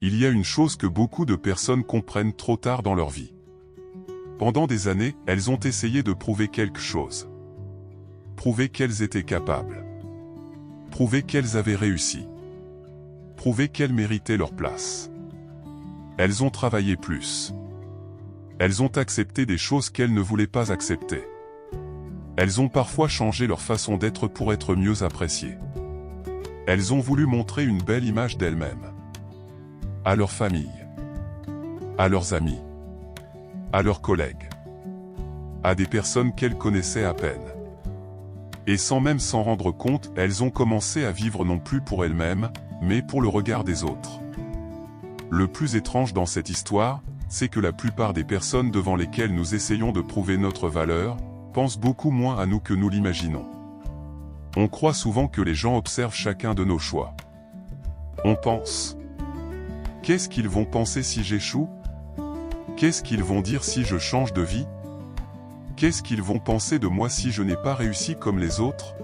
Il y a une chose que beaucoup de personnes comprennent trop tard dans leur vie. Pendant des années, elles ont essayé de prouver quelque chose. Prouver qu'elles étaient capables. Prouver qu'elles avaient réussi. Prouver qu'elles méritaient leur place. Elles ont travaillé plus. Elles ont accepté des choses qu'elles ne voulaient pas accepter. Elles ont parfois changé leur façon d'être pour être mieux appréciées. Elles ont voulu montrer une belle image d'elles-mêmes. À leur famille. À leurs amis. À leurs collègues. À des personnes qu'elles connaissaient à peine. Et sans même s'en rendre compte, elles ont commencé à vivre non plus pour elles-mêmes, mais pour le regard des autres. Le plus étrange dans cette histoire, c'est que la plupart des personnes devant lesquelles nous essayons de prouver notre valeur, pensent beaucoup moins à nous que nous l'imaginons. On croit souvent que les gens observent chacun de nos choix. On pense: qu'est-ce qu'ils vont penser si j'échoue? Qu'est-ce qu'ils vont dire si je change de vie? Qu'est-ce qu'ils vont penser de moi si je n'ai pas réussi comme les autres?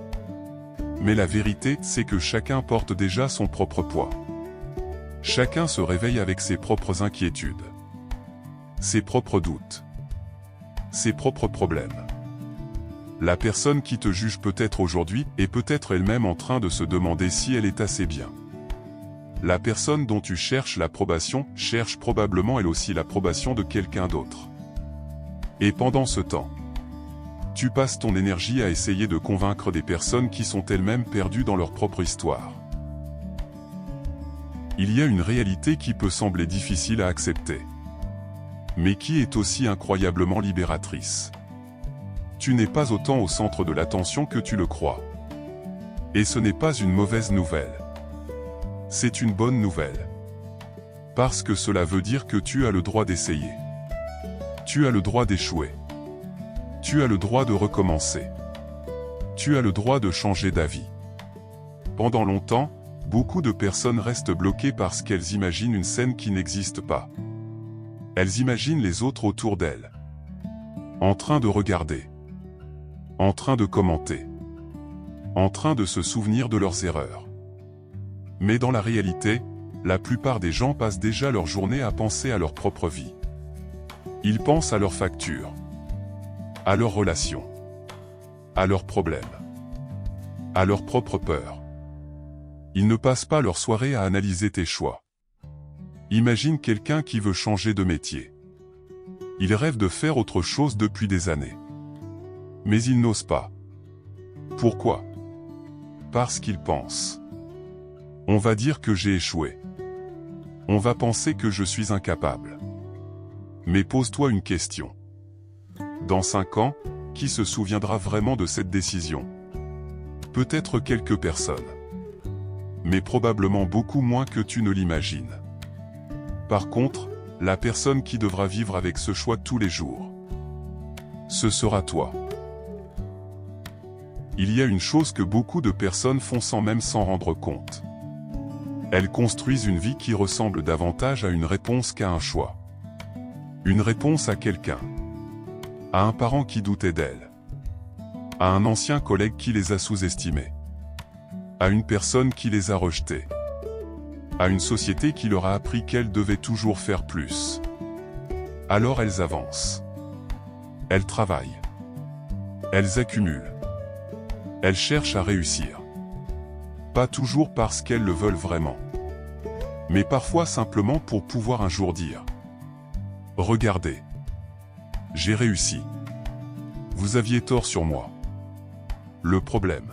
Mais la vérité, c'est que chacun porte déjà son propre poids. Chacun se réveille avec ses propres inquiétudes, ses propres doutes, ses propres problèmes. La personne qui te juge peut-être aujourd'hui est peut-être elle-même en train de se demander si elle est assez bien. La personne dont tu cherches l'approbation cherche probablement elle aussi l'approbation de quelqu'un d'autre. Et pendant ce temps, tu passes ton énergie à essayer de convaincre des personnes qui sont elles-mêmes perdues dans leur propre histoire. Il y a une réalité qui peut sembler difficile à accepter, mais qui est aussi incroyablement libératrice. Tu n'es pas autant au centre de l'attention que tu le crois. Et ce n'est pas une mauvaise nouvelle. C'est une bonne nouvelle. Parce que cela veut dire que tu as le droit d'essayer. Tu as le droit d'échouer. Tu as le droit de recommencer. Tu as le droit de changer d'avis. Pendant longtemps, beaucoup de personnes restent bloquées parce qu'elles imaginent une scène qui n'existe pas. Elles imaginent les autres autour d'elles, en train de regarder, en train de commenter, en train de se souvenir de leurs erreurs. Mais dans la réalité, la plupart des gens passent déjà leur journée à penser à leur propre vie. Ils pensent à leurs factures, à leurs relations, à leurs problèmes, à leurs propres peurs. Ils ne passent pas leur soirée à analyser tes choix. Imagine quelqu'un qui veut changer de métier. Il rêve de faire autre chose depuis des années. Mais il n'ose pas. Pourquoi? Parce qu'il pense: on va dire que j'ai échoué. On va penser que je suis incapable. Mais pose-toi une question. Dans 5 ans, qui se souviendra vraiment de cette décision? Peut-être quelques personnes. Mais probablement beaucoup moins que tu ne l'imagines. Par contre, la personne qui devra vivre avec ce choix tous les jours, ce sera toi. Il y a une chose que beaucoup de personnes font sans même s'en rendre compte. Elles construisent une vie qui ressemble davantage à une réponse qu'à un choix. Une réponse à quelqu'un. À un parent qui doutait d'elle. À un ancien collègue qui les a sous-estimés. À une personne qui les a rejetés. À une société qui leur a appris qu'elles devaient toujours faire plus. Alors elles avancent. Elles travaillent. Elles accumulent. Elles cherchent à réussir. Pas toujours parce qu'elles le veulent vraiment. Mais parfois simplement pour pouvoir un jour dire: regardez. J'ai réussi. Vous aviez tort sur moi. Le problème,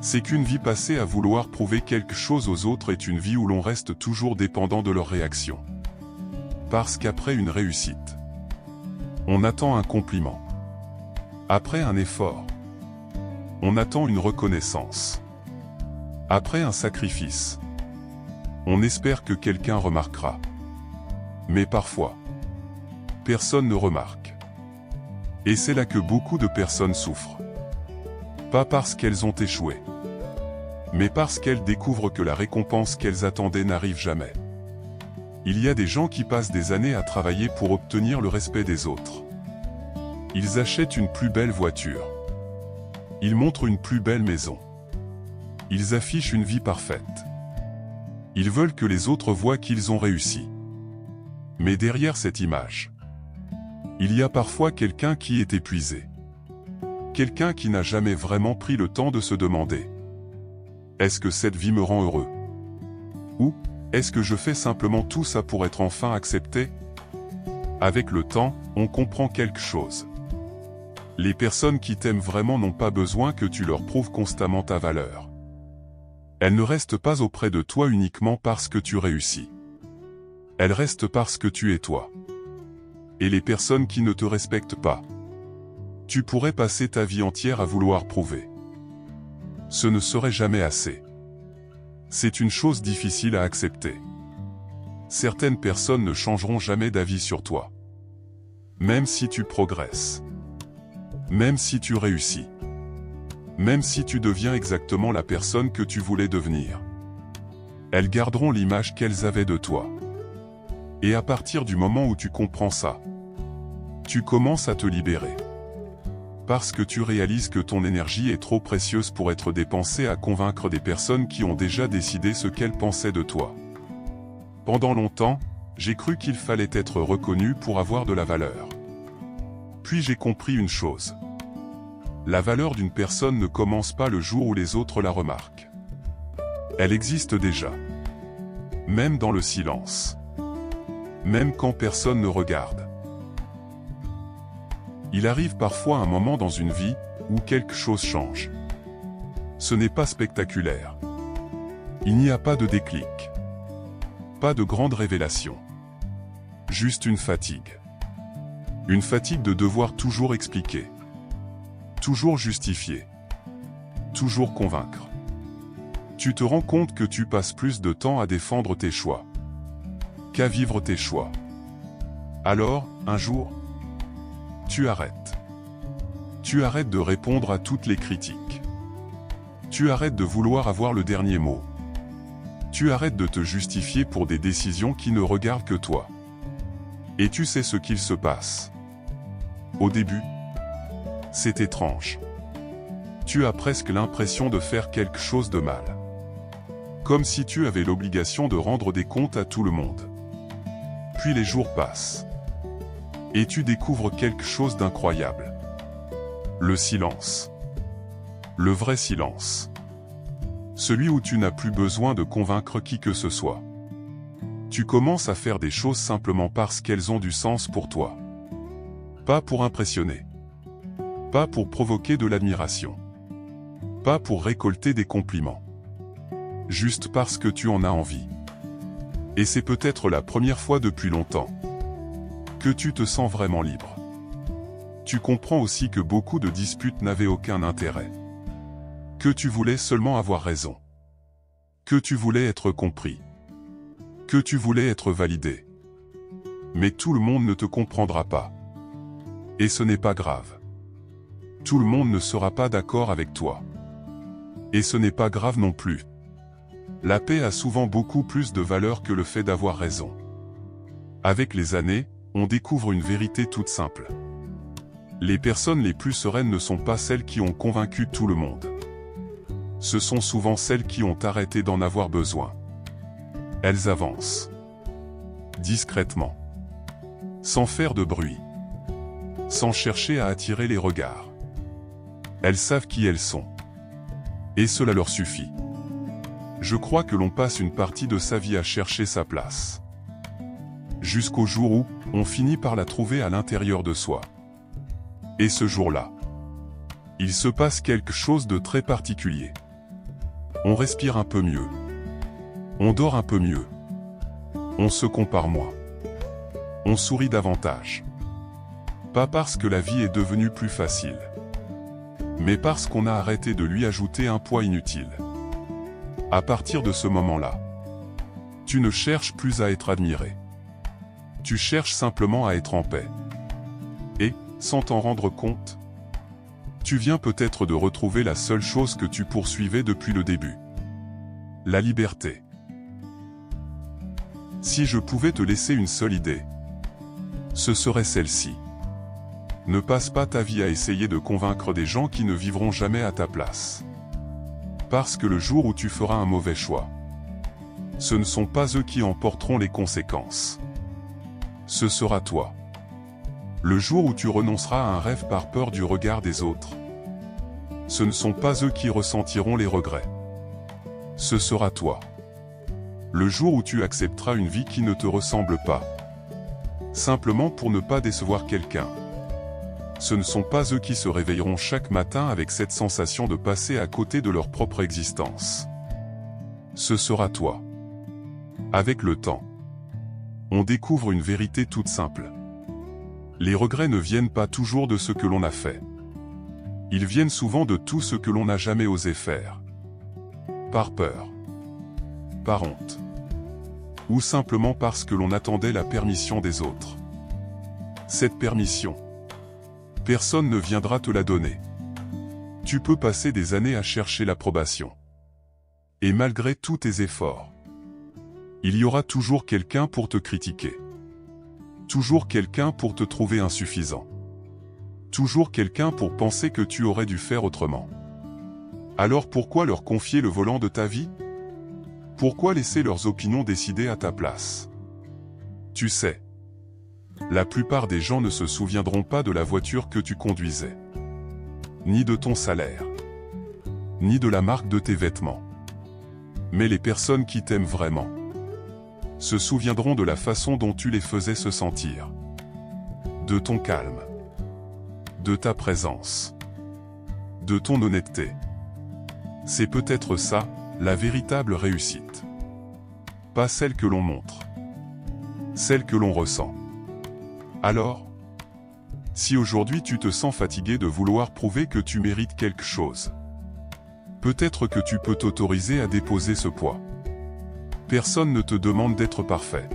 c'est qu'une vie passée à vouloir prouver quelque chose aux autres est une vie où l'on reste toujours dépendant de leurs réactions. Parce qu'après une réussite, on attend un compliment. Après un effort, on attend une reconnaissance. Après un sacrifice, on espère que quelqu'un remarquera. Mais parfois, personne ne remarque. Et c'est là que beaucoup de personnes souffrent. Pas parce qu'elles ont échoué, mais parce qu'elles découvrent que la récompense qu'elles attendaient n'arrive jamais. Il y a des gens qui passent des années à travailler pour obtenir le respect des autres. Ils achètent une plus belle voiture. Ils montrent une plus belle maison. Ils affichent une vie parfaite. Ils veulent que les autres voient qu'ils ont réussi. Mais derrière cette image, il y a parfois quelqu'un qui est épuisé. Quelqu'un qui n'a jamais vraiment pris le temps de se demander: est-ce que cette vie me rend heureux? Ou est-ce que je fais simplement tout ça pour être enfin accepté? Avec le temps, on comprend quelque chose. Les personnes qui t'aiment vraiment n'ont pas besoin que tu leur prouves constamment ta valeur. Elles ne restent pas auprès de toi uniquement parce que tu réussis. Elles restent parce que tu es toi. Et les personnes qui ne te respectent pas, tu pourrais passer ta vie entière à vouloir prouver. Ce ne serait jamais assez. C'est une chose difficile à accepter. Certaines personnes ne changeront jamais d'avis sur toi. Même si tu progresses. Même si tu réussis. Même si tu deviens exactement la personne que tu voulais devenir. Elles garderont l'image qu'elles avaient de toi. Et à partir du moment où tu comprends ça, tu commences à te libérer. Parce que tu réalises que ton énergie est trop précieuse pour être dépensée à convaincre des personnes qui ont déjà décidé ce qu'elles pensaient de toi. Pendant longtemps, j'ai cru qu'il fallait être reconnu pour avoir de la valeur. Puis j'ai compris une chose. La valeur d'une personne ne commence pas le jour où les autres la remarquent. Elle existe déjà. Même dans le silence. Même quand personne ne regarde. Il arrive parfois un moment dans une vie où quelque chose change. Ce n'est pas spectaculaire. Il n'y a pas de déclic. Pas de grande révélation. Juste une fatigue. Une fatigue de devoir toujours expliquer. Toujours justifier. Toujours convaincre. Tu te rends compte que tu passes plus de temps à défendre tes choix qu'à vivre tes choix. Alors, un jour, tu arrêtes. Tu arrêtes de répondre à toutes les critiques. Tu arrêtes de vouloir avoir le dernier mot. Tu arrêtes de te justifier pour des décisions qui ne regardent que toi. Et tu sais ce qu'il se passe. Au début, c'est étrange. Tu as presque l'impression de faire quelque chose de mal. Comme si tu avais l'obligation de rendre des comptes à tout le monde. Puis les jours passent. Et tu découvres quelque chose d'incroyable. Le silence. Le vrai silence. Celui où tu n'as plus besoin de convaincre qui que ce soit. Tu commences à faire des choses simplement parce qu'elles ont du sens pour toi. Pas pour impressionner. Pas pour provoquer de l'admiration. Pas pour récolter des compliments. Juste parce que tu en as envie. Et c'est peut-être la première fois depuis longtemps que tu te sens vraiment libre. Tu comprends aussi que beaucoup de disputes n'avaient aucun intérêt. Que tu voulais seulement avoir raison. Que tu voulais être compris. Que tu voulais être validé. Mais tout le monde ne te comprendra pas. Et ce n'est pas grave. Tout le monde ne sera pas d'accord avec toi. Et ce n'est pas grave non plus. La paix a souvent beaucoup plus de valeur que le fait d'avoir raison. Avec les années, on découvre une vérité toute simple. Les personnes les plus sereines ne sont pas celles qui ont convaincu tout le monde. Ce sont souvent celles qui ont arrêté d'en avoir besoin. Elles avancent. Discrètement. Sans faire de bruit. Sans chercher à attirer les regards. Elles savent qui elles sont. Et cela leur suffit. Je crois que l'on passe une partie de sa vie à chercher sa place. Jusqu'au jour où, on finit par la trouver à l'intérieur de soi. Et ce jour-là, il se passe quelque chose de très particulier. On respire un peu mieux. On dort un peu mieux. On se compare moins. On sourit davantage. Pas parce que la vie est devenue plus facile, mais parce qu'on a arrêté de lui ajouter un poids inutile. À partir de ce moment-là, tu ne cherches plus à être admiré. Tu cherches simplement à être en paix. Et, sans t'en rendre compte, tu viens peut-être de retrouver la seule chose que tu poursuivais depuis le début. La liberté. Si je pouvais te laisser une seule idée, ce serait celle-ci. Ne passe pas ta vie à essayer de convaincre des gens qui ne vivront jamais à ta place. Parce que le jour où tu feras un mauvais choix, Ce ne sont pas eux qui en porteront les conséquences. Ce sera toi. Le jour où tu renonceras à un rêve par peur du regard des autres. Ce ne sont pas eux qui ressentiront les regrets. Ce sera toi. Le jour où tu accepteras une vie qui ne te ressemble pas. Simplement pour ne pas décevoir quelqu'un. Ce ne sont pas eux qui se réveilleront chaque matin avec cette sensation de passer à côté de leur propre existence. Ce sera toi. Avec le temps, on découvre une vérité toute simple. Les regrets ne viennent pas toujours de ce que l'on a fait. Ils viennent souvent de tout ce que l'on n'a jamais osé faire. Par peur. Par honte. Ou simplement parce que l'on attendait la permission des autres. Cette permission, personne ne viendra te la donner. Tu peux passer des années à chercher l'approbation. Et malgré tous tes efforts, il y aura toujours quelqu'un pour te critiquer. Toujours quelqu'un pour te trouver insuffisant. Toujours quelqu'un pour penser que tu aurais dû faire autrement. Alors pourquoi leur confier le volant de ta vie? Pourquoi laisser leurs opinions décider à ta place? Tu sais, la plupart des gens ne se souviendront pas de la voiture que tu conduisais, ni de ton salaire, ni de la marque de tes vêtements. Mais les personnes qui t'aiment vraiment se souviendront de la façon dont tu les faisais se sentir, de ton calme, de ta présence, de ton honnêteté. C'est peut-être ça, la véritable réussite. Pas celle que l'on montre, celle que l'on ressent. Alors, si aujourd'hui tu te sens fatigué de vouloir prouver que tu mérites quelque chose, peut-être que tu peux t'autoriser à déposer ce poids. Personne ne te demande d'être parfait.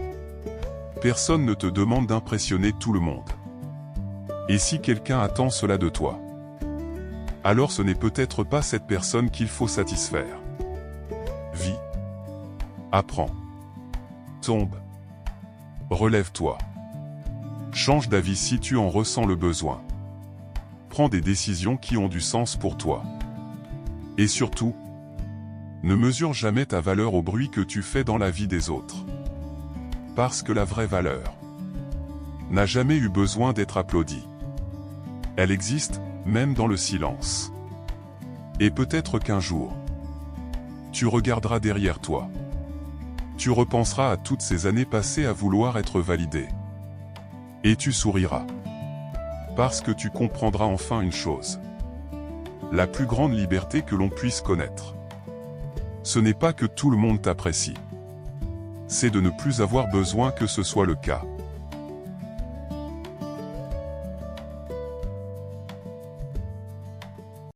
Personne ne te demande d'impressionner tout le monde. Et si quelqu'un attend cela de toi, alors ce n'est peut-être pas cette personne qu'il faut satisfaire. Vis. Apprends. Tombe. Relève-toi. Change d'avis si tu en ressens le besoin. Prends des décisions qui ont du sens pour toi. Et surtout, ne mesure jamais ta valeur au bruit que tu fais dans la vie des autres. Parce que la vraie valeur n'a jamais eu besoin d'être applaudie. Elle existe, même dans le silence. Et peut-être qu'un jour, tu regarderas derrière toi. Tu repenseras à toutes ces années passées à vouloir être validé. Et tu souriras. Parce que tu comprendras enfin une chose. La plus grande liberté que l'on puisse connaître, ce n'est pas que tout le monde t'apprécie. C'est de ne plus avoir besoin que ce soit le cas.